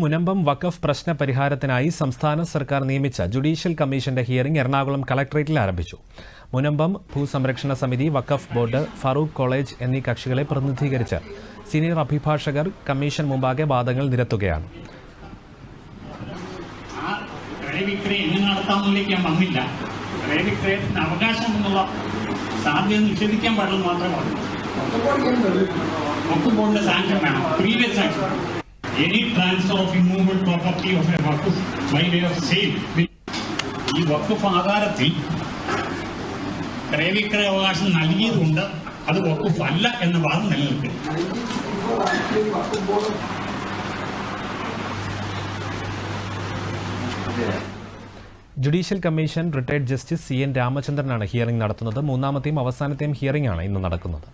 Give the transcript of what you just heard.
മുനമ്പം വഖഫ് പ്രശ്ന പരിഹാരത്തിനായി സംസ്ഥാന സർക്കാർ നിയമിച്ച ജുഡീഷ്യൽ കമ്മീഷന്റെ ഹിയറിംഗ് എറണാകുളം കളക്ടറേറ്റിൽ ആരംഭിച്ചു. മുനമ്പം ഭൂസംരക്ഷണ സമിതി, വഖഫ് ബോർഡ്, ഫറൂഖ് കോളേജ് എന്നീ കക്ഷികളെ പ്രതിനിധീകരിച്ച് സീനിയർ അഭിഭാഷകർ കമ്മീഷൻ മുമ്പാകെ വാദങ്ങൾ നിരത്തുകയാണ്. Any transfer of immovable property of a waqf by way of sale. ഈ വഖഫ് ആധാരത്തിൽ ക്രയവിക്രയ അവകാശം നൽകിയതുകൊണ്ട് അത് വഖഫ് അല്ല എന്ന വാദം നിലനിൽക്കുന്നു. Judicial commission retired justice CN രാമചന്ദ്രനാണ് ഹിയറിംഗ് നടത്തുന്നത്. മൂന്നാമത്തെയും അവസാനത്തെയും ഹിയറിംഗ് ആണ് ഇന്ന് നടക്കുന്നത്.